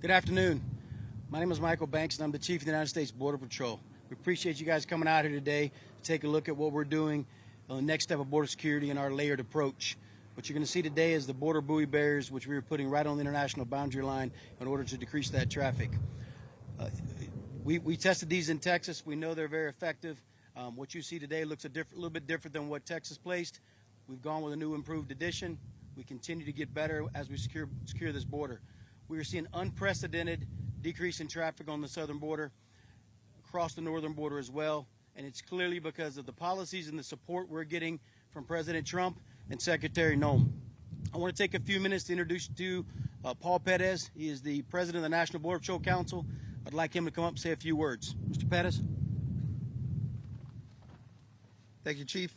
Good afternoon. My name is Michael Banks, and I'm the Chief of the United States Border Patrol. We appreciate you guys coming out here today to take a look at what we're doing on the next step of border security and our layered approach. What you're going to see today is the border buoy barriers, which we are putting right on the international boundary line in order to decrease that traffic. We tested these in Texas. We know they're very effective. What you see today looks a little bit different than what Texas placed. We've gone with a new improved edition. We continue to get better as we secure this border. We are seeing unprecedented decrease in traffic on the southern border, across the northern border as well, and it's clearly because of the policies and the support we're getting from President Trump and Secretary Noem. I want to take a few minutes to introduce you to Paul Perez. He is the President of the National Border Patrol Council. I'd like him to come up and say a few words. Mr. Perez. Thank you, Chief.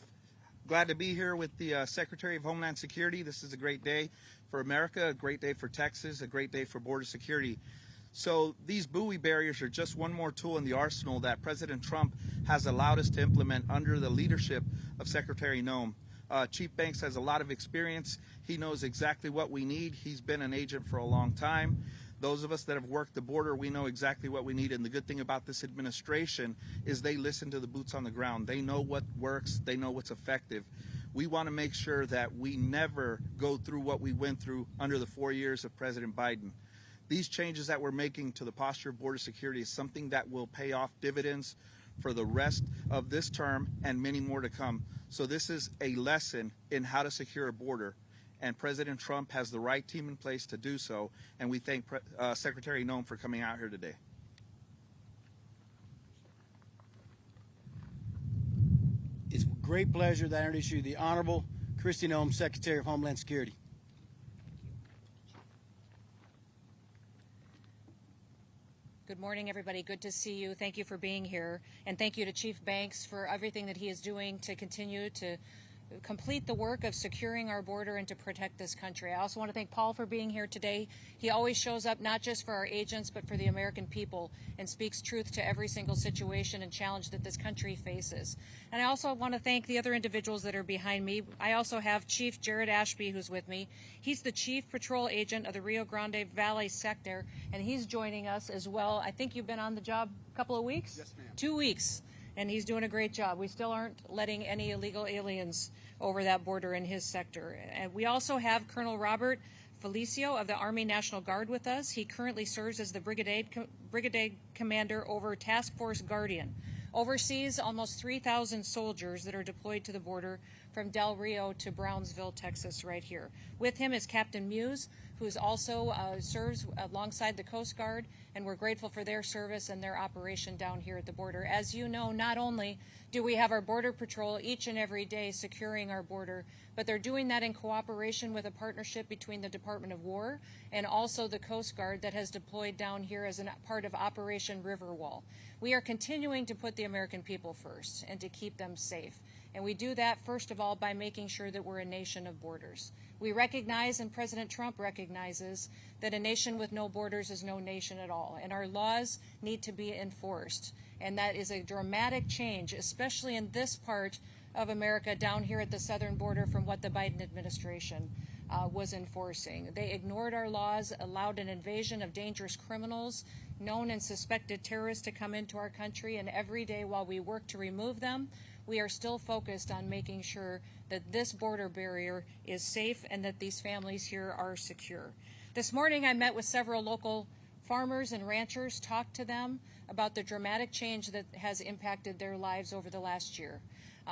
Glad to be here with the Secretary of Homeland Security. This is a great day for America, a great day for Texas, a great day for border security. So these buoy barriers are just one more tool in the arsenal that President Trump has allowed us to implement under the leadership of Secretary Noem. Chief Banks has a lot of experience. He knows exactly what we need. He's been an agent for a long time. Those of us that have worked the border, we know exactly what we need. And the good thing about this administration is they listen to the boots on the ground. They know what works. They know what's effective. We want to make sure that we never go through what we went through under the 4 years of President Biden. These changes that we're making to the posture of border security is something that will pay off dividends for the rest of this term and many more to come. So this is a lesson in how to secure a border, and President Trump has the right team in place to do so, and we thank Secretary Noem for coming out here today. It's a great pleasure to introduce you to the Honorable Kristi Noem, Secretary of Homeland Security. Good morning, everybody. Good to see you. Thank you for being here. And thank you to Chief Banks for everything that he is doing to continue to complete the work of securing our border and to protect this country. I also want to thank Paul for being here today. He always shows up not just for our agents, but for the American people and speaks truth to every single situation and challenge that this country faces. And I also want to thank the other individuals that are behind me. I also have Chief Jared Ashby, who's with me. He's the Chief Patrol Agent of the Rio Grande Valley Sector, and he's joining us as well. I think you've been on the job a couple of weeks? Yes, ma'am. 2 weeks. And he's doing a great job. We still aren't letting any illegal aliens over that border in his sector. And we also have Colonel Robert Felicio of the Army National Guard with us. He currently serves as the brigade commander over Task Force Guardian, oversees almost 3,000 soldiers that are deployed to the border from Del Rio to Brownsville, Texas, right here. With him is Captain Muse, who's also serves alongside the Coast Guard, and we're grateful for their service and their operation down here at the border. As you know, not only do we have our Border Patrol each and every day securing our border, but they're doing that in cooperation with a partnership between the Department of War and also the Coast Guard that has deployed down here as a part of Operation Riverwall. We are continuing to put the American people first and to keep them safe. And we do that, first of all, by making sure that we're a nation of borders. We recognize, and President Trump recognizes, that a nation with no borders is no nation at all, and our laws need to be enforced. And that is a dramatic change, especially in this part of America down here at the southern border from what the Biden administration was enforcing. They ignored our laws, allowed an invasion of dangerous criminals, known and suspected terrorists to come into our country, and every day while we work to remove them, we are still focused on making sure that this border barrier is safe and that these families here are secure. This morning I met with several local farmers and ranchers, talked to them about the dramatic change that has impacted their lives over the last year.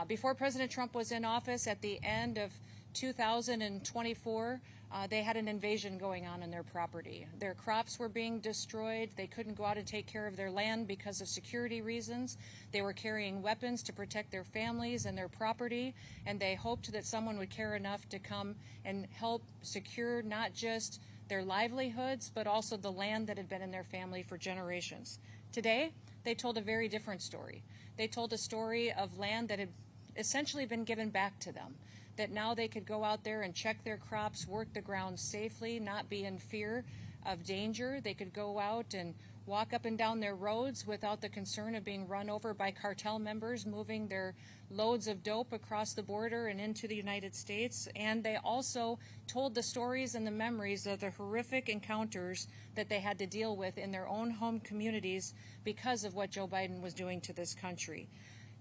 Before President Trump was in office at the end of 2024, they had an invasion going on their property. Their crops were being destroyed. They couldn't go out and take care of their land because of security reasons. They were carrying weapons to protect their families and their property, and they hoped that someone would care enough to come and help secure not just their livelihoods, but also the land that had been in their family for generations. Today, they told a very different story. They told a story of land that had essentially been given back to them, that now they could go out there and check their crops, work the ground safely, not be in fear of danger. They could go out and walk up and down their roads without the concern of being run over by cartel members moving their loads of dope across the border and into the United States. And they also told the stories and the memories of the horrific encounters that they had to deal with in their own home communities because of what Joe Biden was doing to this country.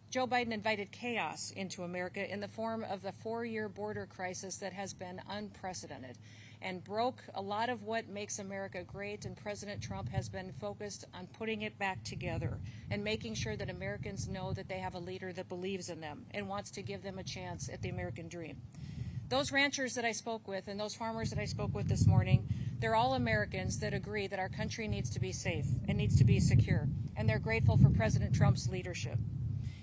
Joe Biden invited chaos into America in the form of the 4-year border crisis that has been unprecedented and broke a lot of what makes America great, and President Trump has been focused on putting it back together and making sure that Americans know that they have a leader that believes in them and wants to give them a chance at the American dream. Those ranchers that I spoke with and those farmers that I spoke with this morning, they're all Americans that agree that our country needs to be safe and needs to be secure, and they're grateful for President Trump's leadership.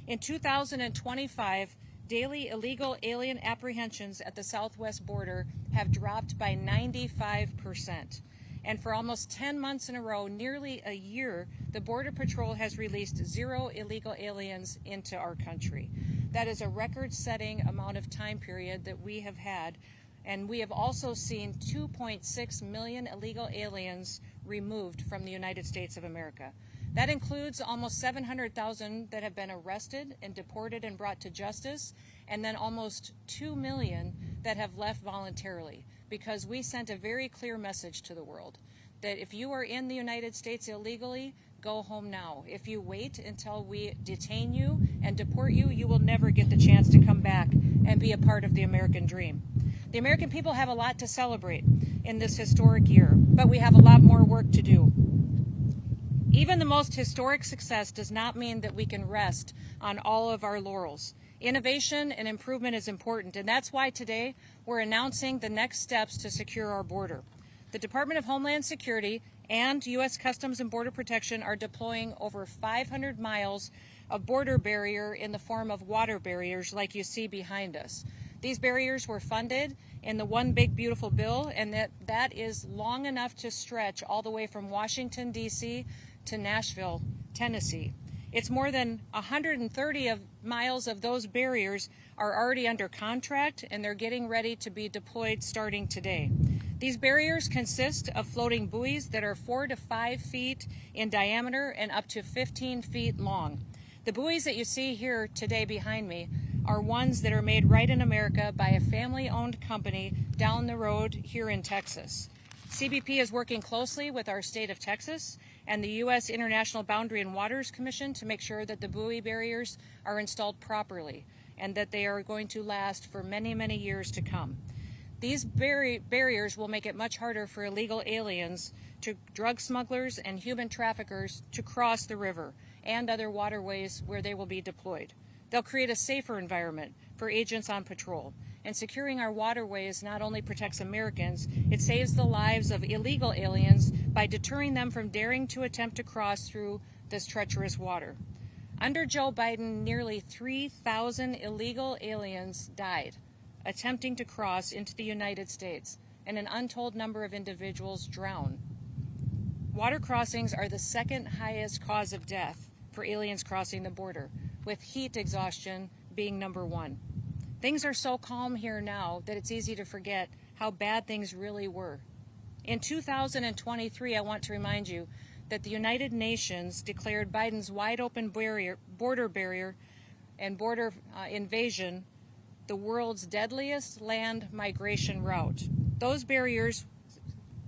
In 2025, daily illegal alien apprehensions at the southwest border have dropped by 95%. And for almost 10 months in a row, nearly a year, the Border Patrol has released 0 illegal aliens into our country. That is a record-setting amount of time period that we have had. And we have also seen 2.6 million illegal aliens removed from the United States of America. That includes almost 700,000 that have been arrested and deported and brought to justice, and then almost 2 million that have left voluntarily, because we sent a very clear message to the world that if you are in the United States illegally, go home now. If you wait until we detain you and deport you, you will never get the chance to come back and be a part of the American dream. The American people have a lot to celebrate in this historic year, but we have a lot more work to do. Even the most historic success does not mean that we can rest on all of our laurels. Innovation and improvement is important, and that's why today we're announcing the next steps to secure our border. The Department of Homeland Security and U.S. Customs and Border Protection are deploying over 500 miles of border barrier in the form of water barriers like you see behind us. These barriers were funded in the One Big Beautiful Bill, and that is long enough to stretch all the way from Washington, D.C. to Nashville, Tennessee. It's more than 130 miles of those barriers are already under contract, and they're getting ready to be deployed starting today. These barriers consist of floating buoys that are 4 to 5 feet in diameter and up to 15 feet long. The buoys that you see here today behind me are ones that are made right in America by a family-owned company down the road here in Texas. CBP is working closely with our state of Texas and the U.S. International Boundary and Waters Commission to make sure that the buoy barriers are installed properly and that they are going to last for many, many years to come. These barriers will make it much harder for illegal aliens, drug smugglers, and human traffickers to cross the river and other waterways where they will be deployed. They'll create a safer environment for agents on patrol. And securing our waterways not only protects Americans, it saves the lives of illegal aliens by deterring them from daring to attempt to cross through this treacherous water. Under Joe Biden, nearly 3,000 illegal aliens died attempting to cross into the United States, and an untold number of individuals drowned. Water crossings are the second highest cause of death for aliens crossing the border, with heat exhaustion being number 1. Things are so calm here now that it's easy to forget how bad things really were. In 2023, I want to remind you that the United Nations declared Biden's wide-open border barrier and border invasion the world's deadliest land migration route. Those barriers,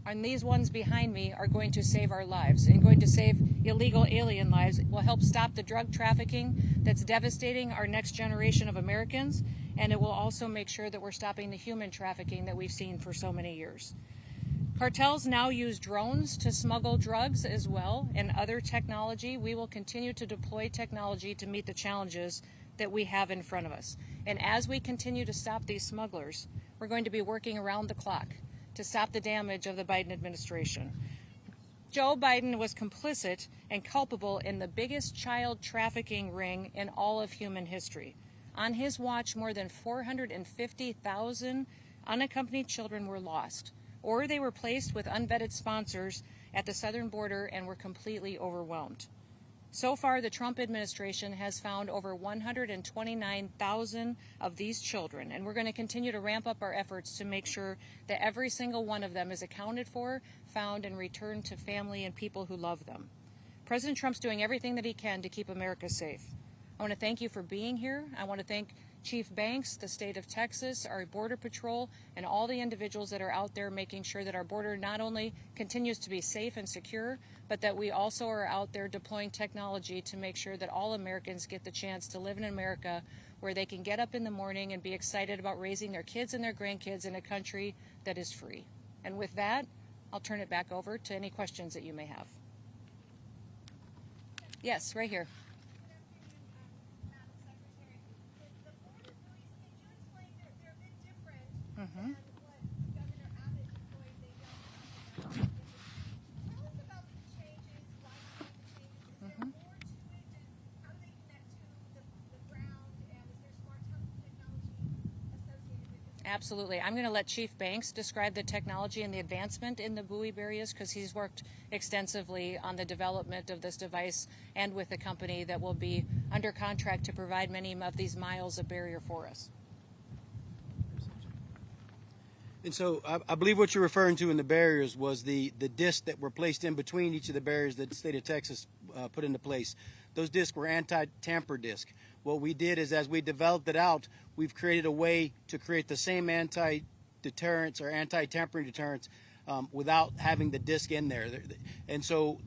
and these ones behind me, are going to save our lives and going to save illegal alien lives. It will help stop the drug trafficking that's devastating our next generation of Americans, and it will also make sure that we're stopping the human trafficking that we've seen for so many years. Cartels now use drones to smuggle drugs as well, and other technology. We will continue to deploy technology to meet the challenges that we have in front of us. And as we continue to stop these smugglers, we're going to be working around the clock to stop the damage of the Biden administration. Joe Biden was complicit and culpable in the biggest child trafficking ring in all of human history. On his watch, more than 450,000 unaccompanied children were lost, or they were placed with unvetted sponsors at the southern border and were completely overwhelmed. So far, the Trump administration has found over 129,000 of these children, and we're going to continue to ramp up our efforts to make sure that every single one of them is accounted for, found, and returned to family and people who love them. President Trump's doing everything that he can to keep America safe. I want to thank you for being here. I want to thank Chief Banks, the state of Texas, our Border Patrol, and all the individuals that are out there making sure that our border not only continues to be safe and secure, but that we also are out there deploying technology to make sure that all Americans get the chance to live in America where they can get up in the morning and be excited about raising their kids and their grandkids in a country that is free. And with that, I'll turn it back over to any questions that you may have. Yes, right here. Mm-hmm. Absolutely. I'm going to let Chief Banks describe the technology and the advancement in the buoy barriers because he's worked extensively on the development of this device and with a company that will be under contract to provide many of these miles of barrier for us. And so I believe what you're referring to in the barriers was the discs that were placed in between each of the barriers that the state of Texas put into place. Those discs were anti-tamper discs. What we did is, as we developed it out, we've created a way to create the same anti-deterrence or anti-tampering deterrence without having the disc in there. And so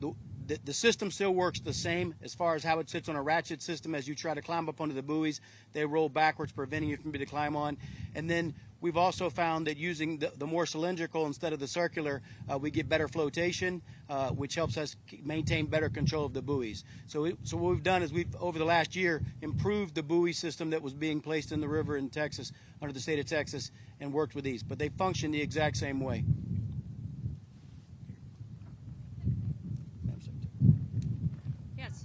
the system still works the same as far as how it sits on a ratchet system. As you try to climb up onto the buoys, they roll backwards, preventing you from being able to climb on. And then we've also found that using the more cylindrical instead of the circular, we get better flotation, which helps us maintain better control of the buoys. So what we've done is we've, over the last year, improved the buoy system that was being placed in the river in Texas, under the state of Texas, and worked with these. But they function the exact same way. Yes.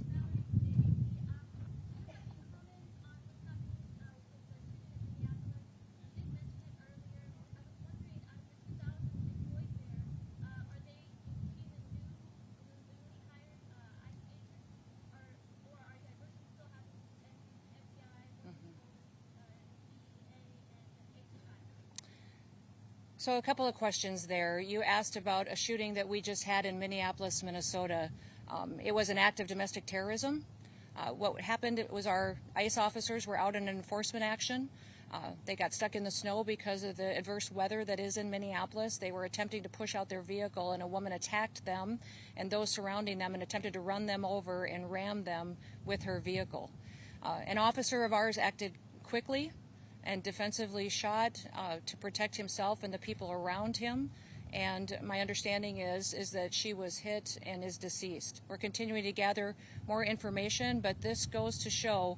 So a couple of questions there. You asked about a shooting that we just had in Minneapolis, Minnesota. It was an act of domestic terrorism. What happened was our ICE officers were out in an enforcement action. They got stuck in the snow because of the adverse weather that is in Minneapolis. They were attempting to push out their vehicle, and a woman attacked them and those surrounding them and attempted to run them over and ram them with her vehicle. An officer of ours acted quickly and defensively shot to protect himself and the people around him. And my understanding is that she was hit and is deceased. We're continuing to gather more information, but this goes to show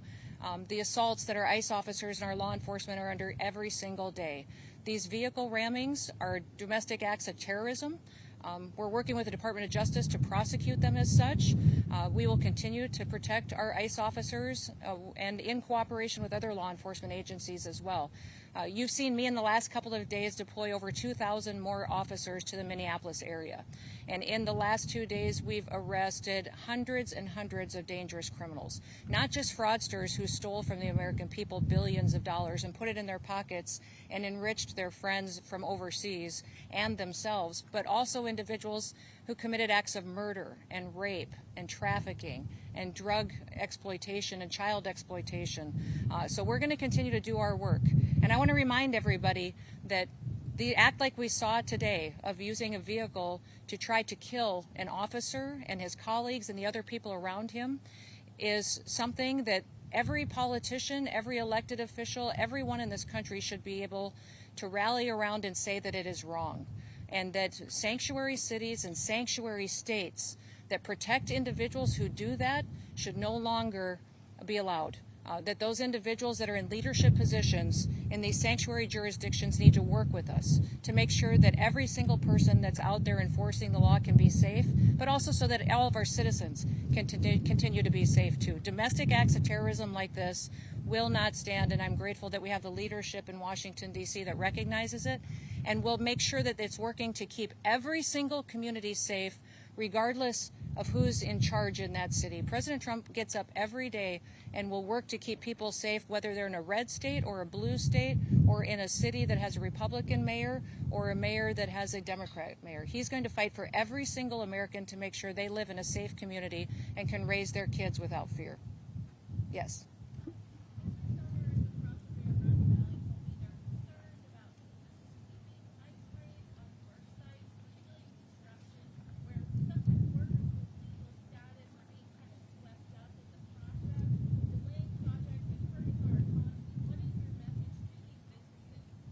the assaults that our ICE officers and our law enforcement are under every single day. These vehicle rammings are domestic acts of terrorism. We're working with the Department of Justice to prosecute them as such. We will continue to protect our ICE officers and in cooperation with other law enforcement agencies as well. You've seen me in the last couple of days deploy over 2,000 more officers to the Minneapolis area. And in the last 2 days, we've arrested hundreds and hundreds of dangerous criminals. Not just fraudsters who stole from the American people billions of dollars and put it in their pockets and enriched their friends from overseas and themselves, but also individuals who committed acts of murder and rape and trafficking and drug exploitation and child exploitation. So we're going to continue to do our work. And I want to remind everybody that the act like we saw today of using a vehicle to try to kill an officer and his colleagues and the other people around him is something that every politician, every elected official, everyone in this country should be able to rally around and say that it is wrong. And that sanctuary cities and sanctuary states that protect individuals who do that should no longer be allowed. That those individuals that are in leadership positions in these sanctuary jurisdictions need to work with us to make sure that every single person that's out there enforcing the law can be safe, but also so that all of our citizens can continue to be safe too. Domestic acts of terrorism like this will not stand, and I'm grateful that we have the leadership in Washington, D.C. that recognizes it, and will make sure that it's working to keep every single community safe, regardless of who's in charge in that city. President Trump gets up every day and will work to keep people safe, whether they're in a red state or a blue state or in a city that has a Republican mayor or a mayor that has a Democrat mayor. He's going to fight for every single American to make sure they live in a safe community and can raise their kids without fear. Yes.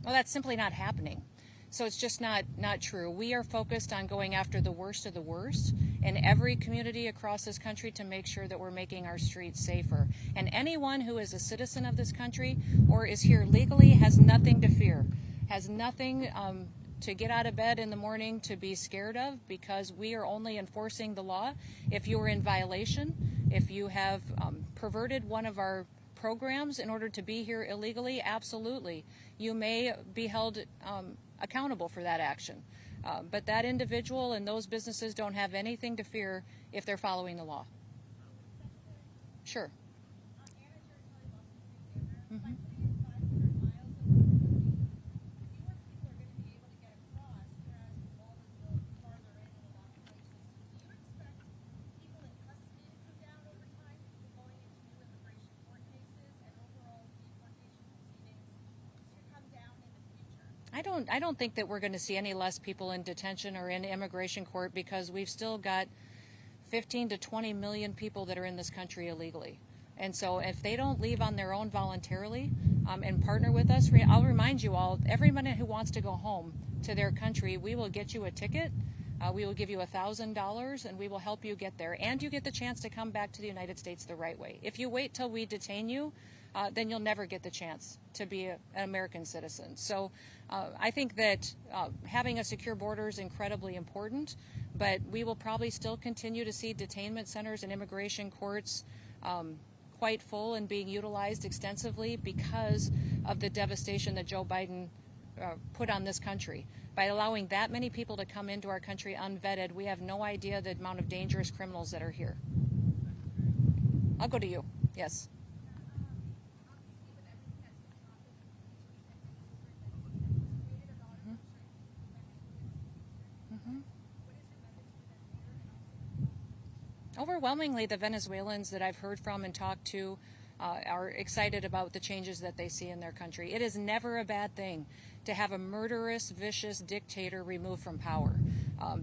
Well, that's simply not happening. So it's just not true. We are focused on going after the worst of the worst in every community across this country to make sure that we're making our streets safer. And anyone who is a citizen of this country or is here legally has nothing to fear, has nothing to get out of bed in the morning to be scared of, because we are only enforcing the law. If you are in violation, if you have perverted one of our programs in order to be here illegally, absolutely. You may be held accountable for that action. But that individual and those businesses don't have anything to fear if they're following the law. Sure. Mm-hmm. I don't think that we're going to see any less people in detention or in immigration court, because we've still got 15 to 20 million people that are in this country illegally. And so if they don't leave on their own voluntarily and partner with us, I'll remind you all, everyone who wants to go home to their country, we will get you a ticket. We will give you $1,000 and we will help you get there. And you get the chance to come back to the United States the right way. If you wait till we detain you, then you'll never get the chance to be an American citizen. So I think that having a secure border is incredibly important, but we will probably still continue to see detainment centers and immigration courts quite full and being utilized extensively because of the devastation that Joe Biden put on this country. By allowing that many people to come into our country unvetted, we have no idea the amount of dangerous criminals that are here. I'll go to you. Yes. Overwhelmingly, the Venezuelans that I've heard from and talked to are excited about the changes that they see in their country. It is never a bad thing to have a murderous, vicious dictator removed from power.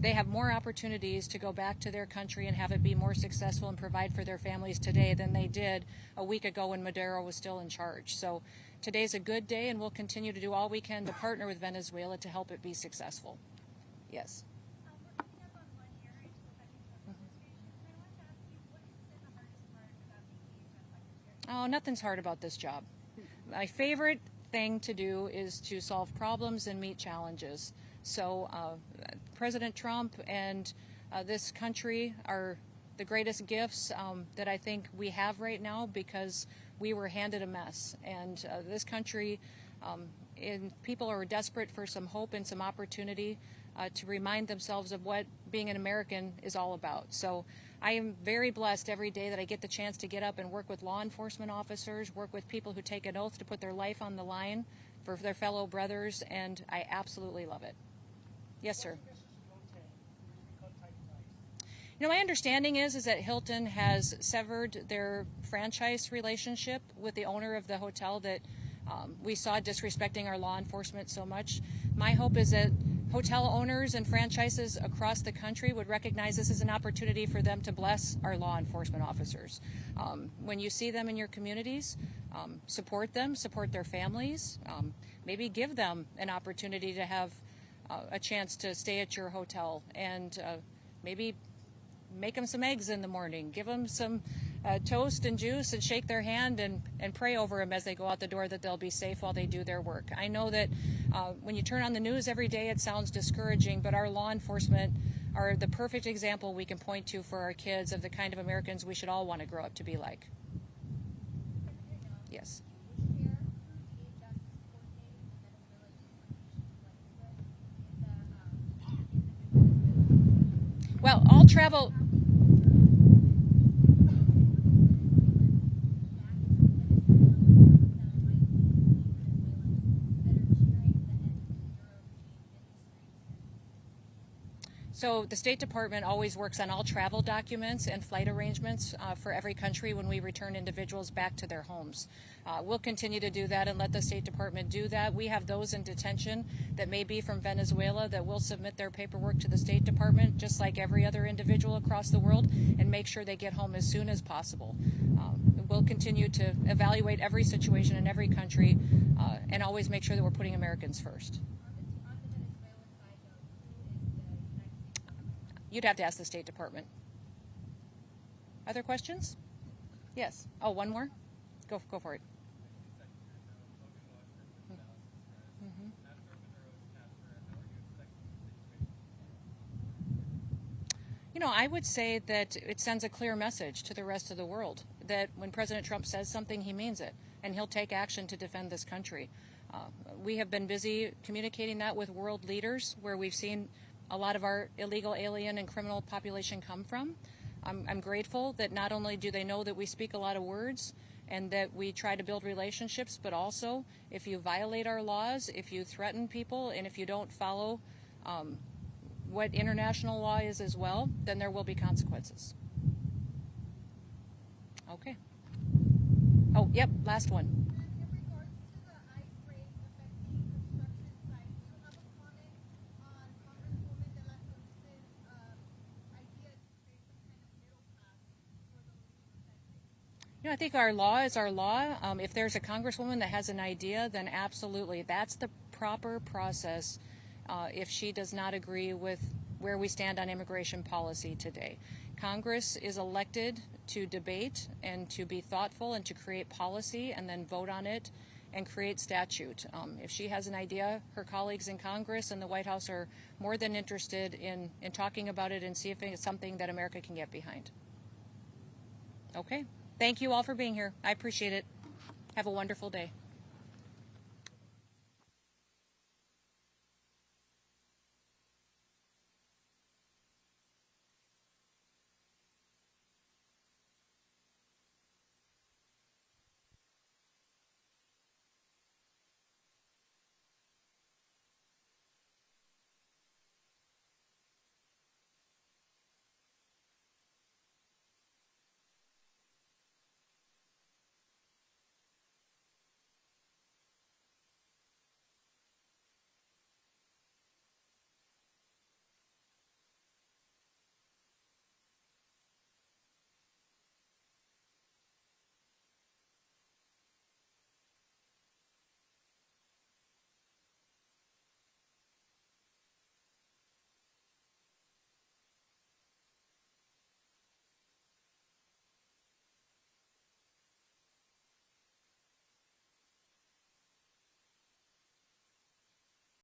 They have more opportunities to go back to their country and have it be more successful and provide for their families today than they did a week ago when Maduro was still in charge. So today's a good day, and we'll continue to do all we can to partner with Venezuela to help it be successful. Yes. Oh, nothing's hard about this job. My favorite thing to do is to solve problems and meet challenges. So President Trump and this country are the greatest gifts that I think we have right now, because we were handed a mess. And this country, people are desperate for some hope and some opportunity to remind themselves of what being an American is all about. So I am very blessed every day that I get the chance to get up and work with law enforcement officers, work with people who take an oath to put their life on the line for their fellow brothers, and I absolutely love it. Yes, sir. You know, my understanding is that Hilton has severed their franchise relationship with the owner of the hotel that we saw disrespecting our law enforcement so much. My hope is that hotel owners and franchises across the country would recognize this as an opportunity for them to bless our law enforcement officers. When you see them in your communities, support them, support their families, maybe give them an opportunity to have a chance to stay at your hotel, and maybe make them some eggs in the morning, give them some toast and juice, and shake their hand and pray over them as they go out the door that they'll be safe while they do their work. I know that when you turn on the news every day, it sounds discouraging, but our law enforcement are the perfect example we can point to for our kids of the kind of Americans we should all want to grow up to be like. Yes. Well, all travel. So the State Department always works on all travel documents and flight arrangements for every country when we return individuals back to their homes. We'll continue to do that and let the State Department do that. We have those in detention that may be from Venezuela that will submit their paperwork to the State Department, just like every other individual across the world, and make sure they get home as soon as possible. We'll continue to evaluate every situation in every country and always make sure that we're putting Americans first. You'd have to ask the State Department. Other questions? Yes. Oh, one more? Go for it. You know, I would say that it sends a clear message to the rest of the world that when President Trump says something, he means it, and he'll take action to defend this country. We have been busy communicating that with world leaders, where we've seen a lot of our illegal alien and criminal population come from. I'm grateful that not only do they know that we speak a lot of words and that we try to build relationships, but also if you violate our laws, if you threaten people, and if you don't follow what international law is as well, then there will be consequences. Okay. Oh, yep, last one. You know, I think our law is our law. If there's a congresswoman that has an idea, then absolutely. That's the proper process if she does not agree with where we stand on immigration policy today. Congress is elected to debate and to be thoughtful and to create policy and then vote on it and create statute. If she has an idea, her colleagues in Congress and the White House are more than interested in talking about it and see if it's something that America can get behind. Okay. Thank you all for being here. I appreciate it. Have a wonderful day.